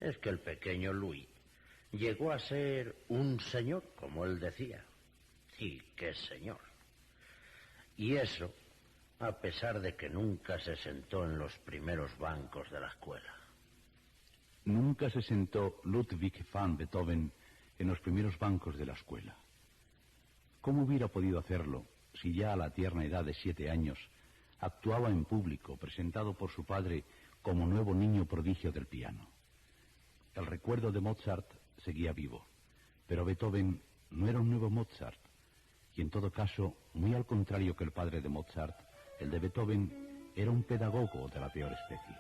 es que el pequeño Louis llegó a ser un señor, como él decía. Y qué señor. Y eso, a pesar de que nunca se sentó en los primeros bancos de la escuela. Nunca se sentó Ludwig van Beethoven en los primeros bancos de la escuela. ¿Cómo hubiera podido hacerlo si ya a la tierna edad de 7 años actuaba en público, presentado por su padre como nuevo niño prodigio del piano? El recuerdo de Mozart seguía vivo, pero Beethoven no era un nuevo Mozart, y en todo caso, muy al contrario que el padre de Mozart, el de Beethoven era un pedagogo de la peor especie.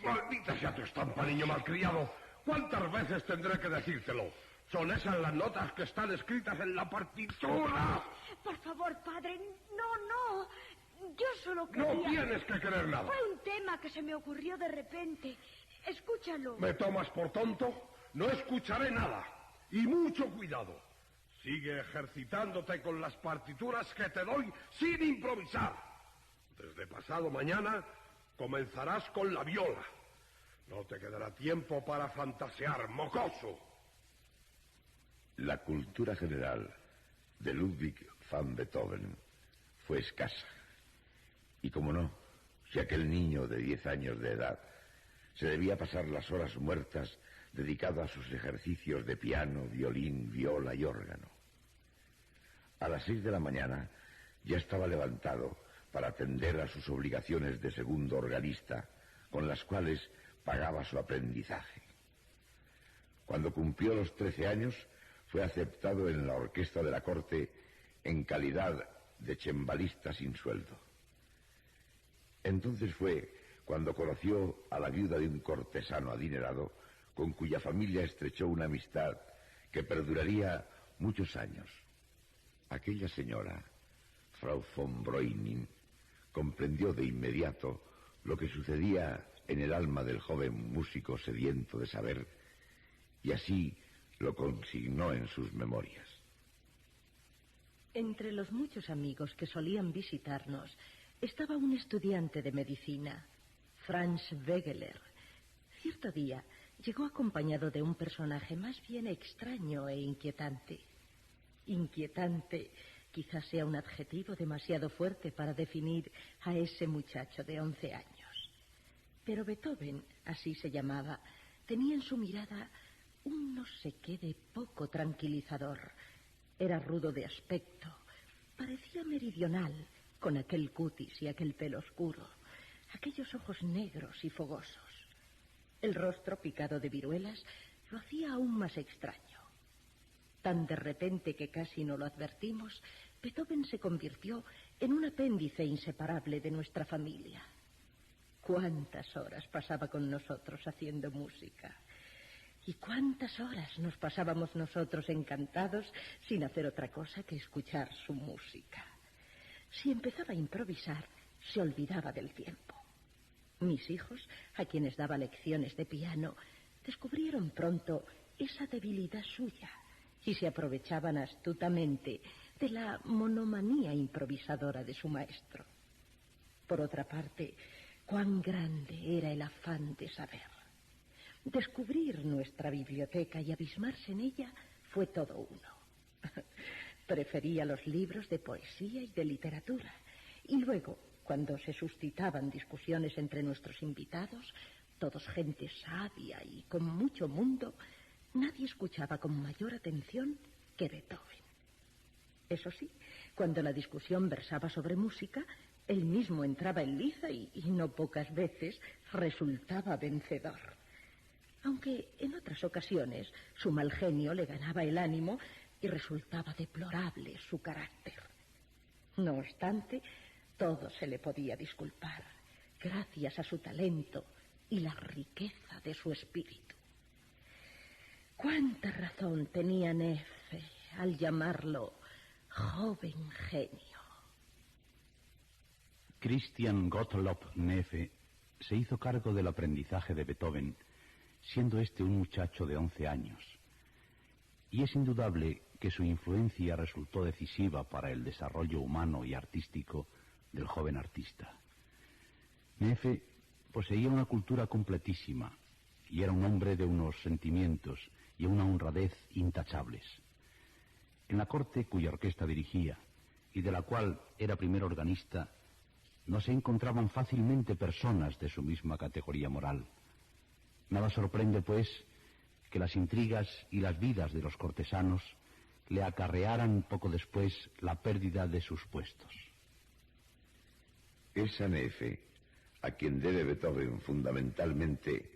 ¡Maldita sea tu estampa, niño malcriado! ¿Cuántas veces tendré que decírtelo? Son esas las notas que están escritas en la partitura. Por favor, padre, no. Yo solo quería... No tienes que querer nada. Fue un tema que se me ocurrió de repente. Escúchalo. ¿Me tomas por tonto? No escucharé nada. Y mucho cuidado. Sigue ejercitándote con las partituras que te doy sin improvisar. Desde pasado mañana comenzarás con la viola. No te quedará tiempo para fantasear, mocoso. La cultura general de Ludwig van Beethoven fue escasa. Y como no, si aquel niño de 10 años de edad se debía pasar las horas muertas dedicado a sus ejercicios de piano, violín, viola y órgano. A las 6 de la mañana ya estaba levantado para atender a sus obligaciones de segundo organista, con las cuales pagaba su aprendizaje. Cuando cumplió los 13 años, fue aceptado en la orquesta de la corte en calidad de cembalista sin sueldo. Entonces fue cuando conoció a la viuda de un cortesano adinerado, con cuya familia estrechó una amistad que perduraría muchos años. Aquella señora, Frau von Breuning, comprendió de inmediato lo que sucedía en el alma del joven músico sediento de saber, y así lo consignó en sus memorias. Entre los muchos amigos que solían visitarnos estaba un estudiante de medicina, Franz Wegeler. Cierto día llegó acompañado de un personaje más bien extraño e inquietante. Inquietante quizás sea un adjetivo demasiado fuerte para definir a ese muchacho de 11 años. Pero Beethoven, así se llamaba, tenía en su mirada un no sé qué de poco tranquilizador. Era rudo de aspecto, parecía meridional, con aquel cutis y aquel pelo oscuro, aquellos ojos negros y fogosos. El rostro picado de viruelas lo hacía aún más extraño. Tan de repente que casi no lo advertimos, Beethoven se convirtió en un apéndice inseparable de nuestra familia. Cuántas horas pasaba con nosotros haciendo música. Y cuántas horas nos pasábamos nosotros encantados sin hacer otra cosa que escuchar su música. Si empezaba a improvisar, se olvidaba del tiempo. Mis hijos, a quienes daba lecciones de piano, descubrieron pronto esa debilidad suya y se aprovechaban astutamente de la monomanía improvisadora de su maestro. Por otra parte, cuán grande era el afán de saber. Descubrir nuestra biblioteca y abismarse en ella fue todo uno. Prefería los libros de poesía y de literatura. Y luego, cuando se suscitaban discusiones entre nuestros invitados, todos gente sabia y con mucho mundo, nadie escuchaba con mayor atención que Beethoven. Eso sí, cuando la discusión versaba sobre música, él mismo entraba en liza y no pocas veces resultaba vencedor. Aunque en otras ocasiones su mal genio le ganaba el ánimo y resultaba deplorable su carácter. No obstante, todo se le podía disculpar, gracias a su talento y la riqueza de su espíritu. Cuánta razón tenía Nefe al llamarlo joven genio. Christian Gottlob Nefe se hizo cargo del aprendizaje de Beethoven, siendo este un muchacho de 11 años. Y es indudable que su influencia resultó decisiva para el desarrollo humano y artístico del joven artista. Neefe poseía una cultura completísima y era un hombre de unos sentimientos y una honradez intachables. En la corte cuya orquesta dirigía y de la cual era primer organista, no se encontraban fácilmente personas de su misma categoría moral. Nada sorprende, pues, que las intrigas y las vidas de los cortesanos le acarrearan poco después la pérdida de sus puestos. Es a Neefe a quien debe Beethoven fundamentalmente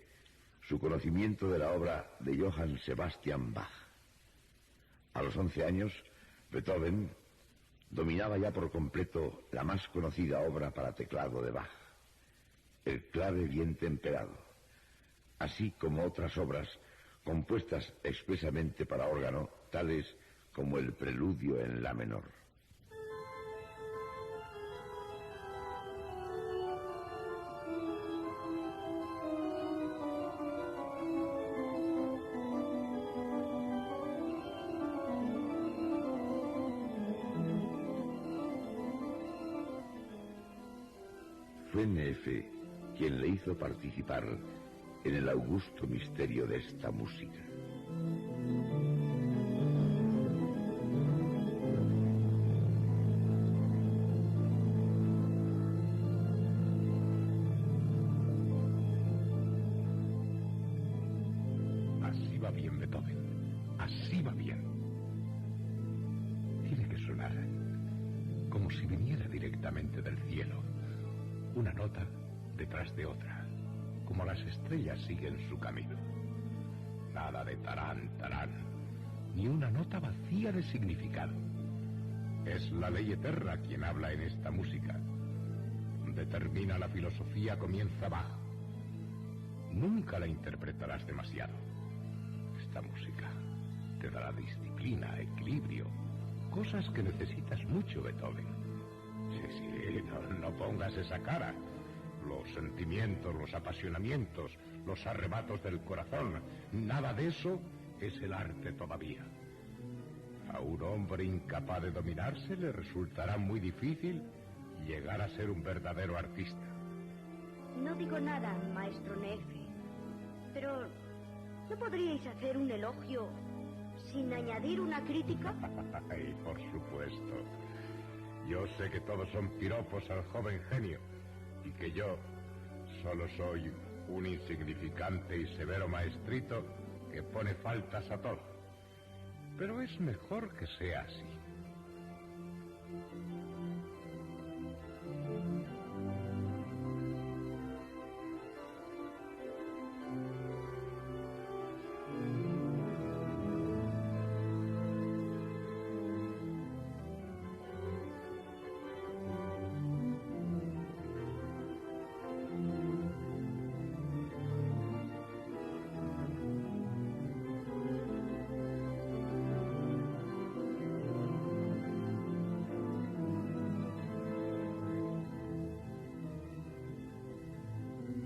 su conocimiento de la obra de Johann Sebastian Bach. A los 11 años, Beethoven dominaba ya por completo la más conocida obra para teclado de Bach, el Clave bien temperado, así como otras obras compuestas expresamente para órgano, tales como el Preludio en la menor. Fue Neefe quien le hizo participar en el augusto misterio de esta música. Así va bien, Beethoven. Así va bien. Tiene que sonar como si viniera directamente del cielo. Una nota detrás de otra, como las estrellas siguen su camino. Nada de tarán, tarán, ni una nota vacía de significado. Es la ley eterna quien habla en esta música. Determina la filosofía, comienza Bach. Nunca la interpretarás demasiado. Esta música te dará disciplina, equilibrio, cosas que necesitas mucho, Beethoven. Sí, no pongas esa cara. Los sentimientos, los apasionamientos, los arrebatos del corazón, nada de eso es el arte todavía. A un hombre incapaz de dominarse le resultará muy difícil llegar a ser un verdadero artista. No digo nada, maestro Neefe, pero ¿no podríais hacer un elogio sin añadir una crítica? Ay, por supuesto. Yo sé que todos son piropos al joven genio y que yo solo soy un insignificante y severo maestrito que pone faltas a todo. Pero es mejor que sea así.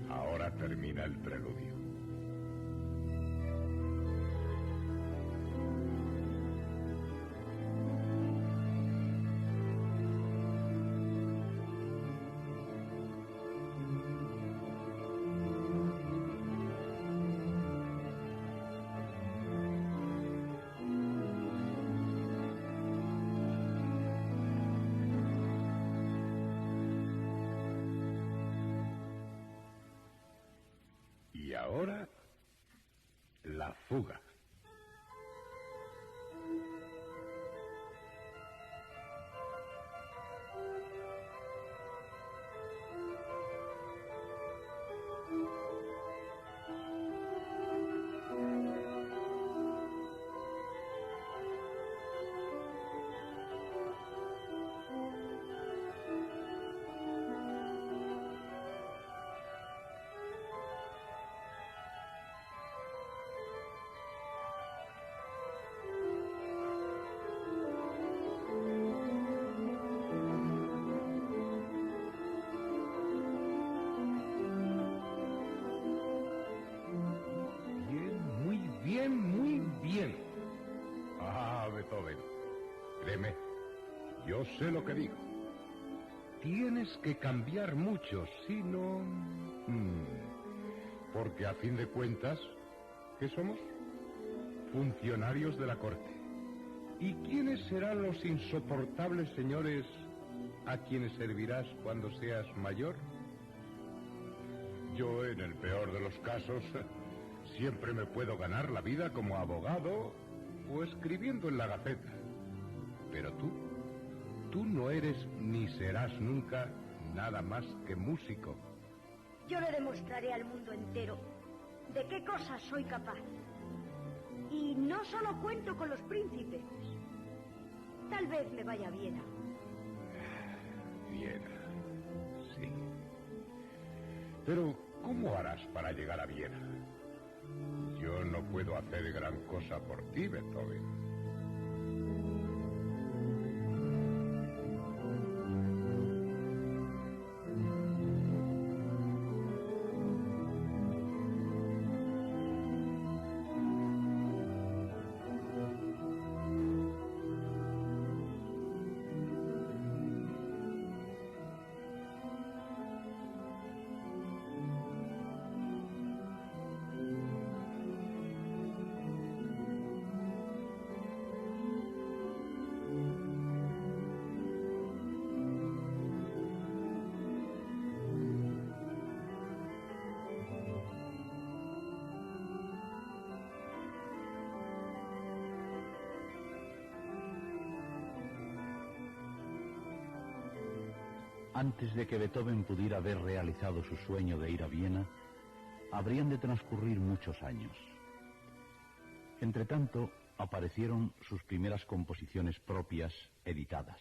Ahora termina el preludio. Y ahora, la fuga. Yo sé lo que digo. Tienes que cambiar mucho, si no... Porque a fin de cuentas, ¿qué somos? Funcionarios de la corte. ¿Y quiénes serán los insoportables señores a quienes servirás cuando seas mayor? Yo, en el peor de los casos, siempre me puedo ganar la vida como abogado o escribiendo en la Gaceta. Pero tú no eres ni serás nunca nada más que músico. Yo le demostraré al mundo entero de qué cosas soy capaz. Y no solo cuento con los príncipes. Tal vez me vaya a Viena. Viena, sí. Pero, ¿cómo harás para llegar a Viena? Yo no puedo hacer gran cosa por ti, Beethoven. Antes de que Beethoven pudiera haber realizado su sueño de ir a Viena, habrían de transcurrir muchos años. Entretanto, aparecieron sus primeras composiciones propias editadas.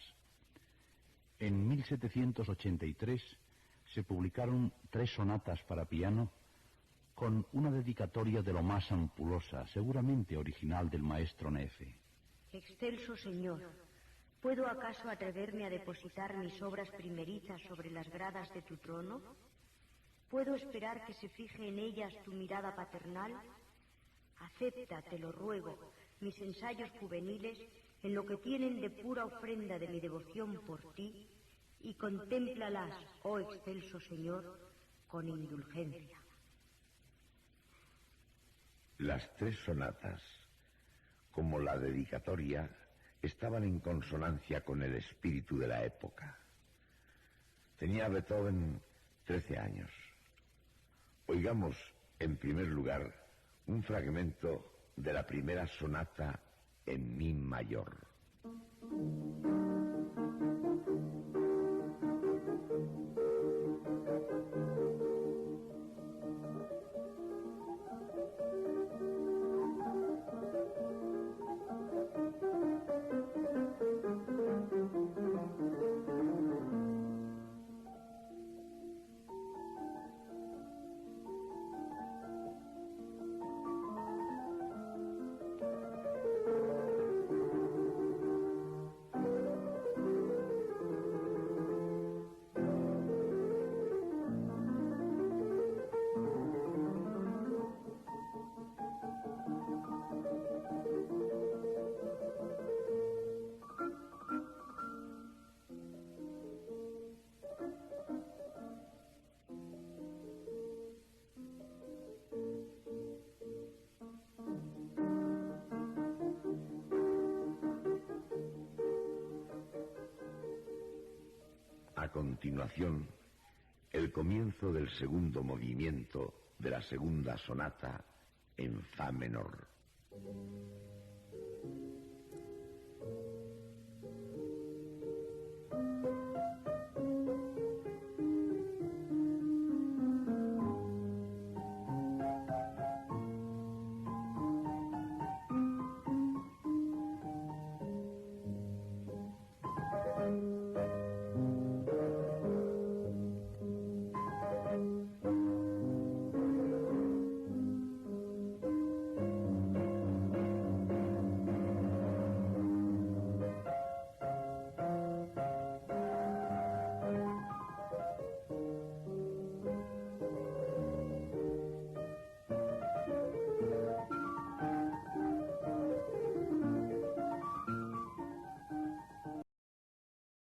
En 1783 se publicaron 3 sonatas para piano con una dedicatoria de lo más ampulosa, seguramente original del maestro Neefe. Excelso Señor, ¿puedo acaso atreverme a depositar mis obras primerizas sobre las gradas de tu trono? ¿Puedo esperar que se fije en ellas tu mirada paternal? Acepta, te lo ruego, mis ensayos juveniles en lo que tienen de pura ofrenda de mi devoción por ti y contémplalas, oh excelso Señor, con indulgencia. Las 3 sonatas, como la dedicatoria, estaban en consonancia con el espíritu de la época. Tenía Beethoven 13 años. Oigamos, en primer lugar, un fragmento de la primera sonata en mi mayor. A continuación, el comienzo del segundo movimiento de la segunda sonata en fa menor.